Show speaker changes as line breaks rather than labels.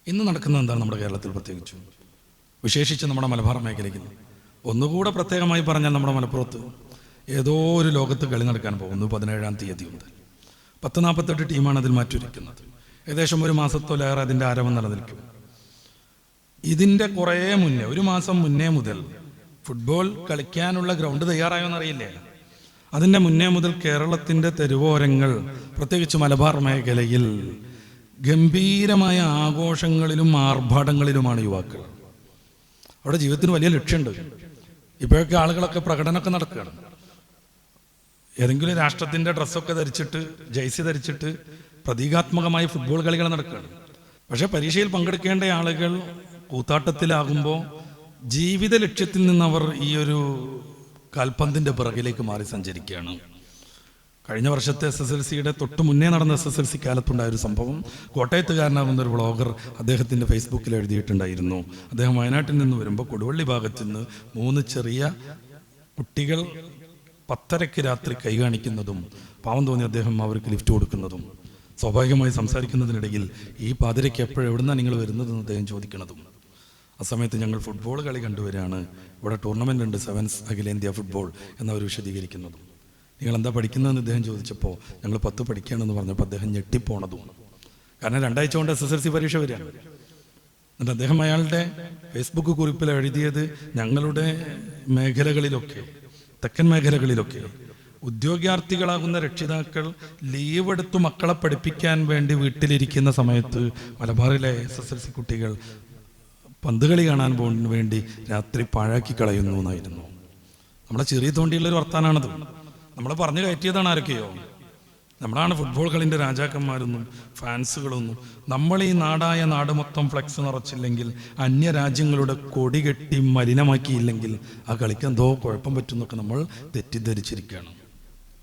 ഇന്ന് നടക്കുന്നത് എന്താണ് നമ്മുടെ കേരളത്തിൽ പ്രത്യേകിച്ചും, വിശേഷിച്ച് നമ്മുടെ മലബാർ മേഖലയ്ക്ക്? ഒന്നുകൂടെ പ്രത്യേകമായി പറഞ്ഞാൽ നമ്മുടെ മലപ്പുറത്ത് ഏതോ ഒരു ലോകത്ത് കളി നടക്കാൻ പോകുന്നു 17-ാം തീയതി മുതൽ. 48 ടീമാണ് അതിൽ മാറ്റിയിരിക്കുന്നത്. ഏകദേശം ഒരു മാസത്തോലേറെ അതിൻ്റെ ആരവം നിലനിൽക്കും. ഇതിൻ്റെ കുറേ മുന്നേ, ഒരു മാസം മുന്നേ മുതൽ ഫുട്ബോൾ കളിക്കാനുള്ള ഗ്രൗണ്ട് തയ്യാറായോന്നറിയില്ലേ? അതിൻ്റെ മുന്നേ മുതൽ കേരളത്തിൻ്റെ തെരുവോരങ്ങൾ, പ്രത്യേകിച്ച് മലബാർ മേഖലയിൽ ഗംഭീരമായ ആഘോഷങ്ങളിലും ആർഭാടങ്ങളിലുമാണ് യുവാക്കൾ. അവിടെ ജീവിതത്തിന് വലിയ ലക്ഷ്യമുണ്ട്. ഇപ്പോഴൊക്കെ ആളുകളൊക്കെ പ്രകടനമൊക്കെ നടക്കുകയാണ്. ഏതെങ്കിലും രാഷ്ട്രത്തിൻ്റെ ഡ്രസ്സൊക്കെ ധരിച്ചിട്ട്, ജേഴ്സി ധരിച്ചിട്ട് പ്രതീകാത്മകമായി ഫുട്ബോൾ കളികൾ നടക്കുകയാണ്. പക്ഷേ പരീക്ഷയിൽ പങ്കെടുക്കേണ്ട ആളുകൾ കൂത്താട്ടത്തിലാകുമ്പോൾ ജീവിത ലക്ഷ്യത്തിൽ നിന്നവർ ഈ ഒരു കാൽപന്തിൻ്റെ പിറകിലേക്ക് മാറി സഞ്ചരിക്കുകയാണ്. കഴിഞ്ഞ വർഷത്തെ SSLCയുടെ തൊട്ട് മുന്നേ നടന്ന SSLC കാലത്തുണ്ടായൊരു സംഭവം കോട്ടയത്തുകാരനാകുന്ന ഒരു വ്ളോഗർ അദ്ദേഹത്തിൻ്റെ ഫേസ്ബുക്കിൽ എഴുതിയിട്ടുണ്ടായിരുന്നു. അദ്ദേഹം വയനാട്ടിൽ നിന്ന് വരുമ്പോൾ കൊടുവള്ളി ഭാഗത്ത് നിന്ന് 3 ചെറിയ കുട്ടികൾ 10:30 രാത്രി കൈ കാണിക്കുന്നതും, പാവം തോന്നി അദ്ദേഹം അവർക്ക് ലിഫ്റ്റ് കൊടുക്കുന്നതും, സ്വാഭാവികമായി സംസാരിക്കുന്നതിനിടയിൽ ഈ പാതിരയ്ക്ക് എവിടുന്നാണ് നിങ്ങൾ വരുന്നതെന്ന് അദ്ദേഹം ചോദിക്കുന്നതും. ആ സമയത്ത് ഞങ്ങൾ ഫുട്ബോൾ കളി കണ്ടുവരികയാണ്, ഇവിടെ ടൂർണമെൻ്റ് ഉണ്ട്, 7th അഖിലേന്ത്യാ ഫുട്ബോൾ എന്നവർ വിശദീകരിക്കുന്നതും. നിങ്ങൾ എന്താ പഠിക്കുന്നതെന്ന് അദ്ദേഹം ചോദിച്ചപ്പോൾ ഞങ്ങൾ 10 പഠിക്കുകയാണെന്ന് പറഞ്ഞപ്പോൾ അദ്ദേഹം ഞെട്ടിപ്പോണതും. കാരണം 2 ആഴ്ച കൊണ്ട് SSLC പരീക്ഷ വരികയാണ്. എന്നിട്ട് അദ്ദേഹം അയാളുടെ ഫേസ്ബുക്ക് കുറിപ്പിൽ എഴുതിയത്, ഞങ്ങളുടെ മേഖലകളിലൊക്കെ, തെക്കൻ മേഖലകളിലൊക്കെ ഉദ്യോഗാർത്ഥികളാകുന്ന രക്ഷിതാക്കൾ ലീവ് എടുത്തു മക്കളെ പഠിപ്പിക്കാൻ വേണ്ടി വീട്ടിലിരിക്കുന്ന സമയത്ത് മലബാറിലെ SSLC കുട്ടികൾ പന്ത് കളി കാണാൻ പോകുന്നതിന് വേണ്ടി രാത്രി പാഴാക്കി കളയുന്നു എന്നായിരുന്നു. നമ്മളെ ചെറിയ തോണ്ടിയുള്ളൊരു വർത്താനാണത്. നമ്മളെ പറഞ്ഞു കയറ്റിയതാണ് ആരൊക്കെയോ. നമ്മളാണ് ഫുട്ബോൾ കളിൻ്റെ രാജാക്കന്മാരൊന്നും ഫാൻസുകളൊന്നും. നമ്മൾ ഈ നാടായ നാട് മൊത്തം ഫ്ലെക്സ് നിറച്ചില്ലെങ്കിൽ, അന്യരാജ്യങ്ങളുടെ കൊടി കെട്ടി മലിനമാക്കിയില്ലെങ്കിൽ ആ കളിക്ക് എന്തോ കുഴപ്പം പറ്റുന്നൊക്കെ നമ്മൾ തെറ്റിദ്ധരിച്ചിരിക്കുകയാണ്.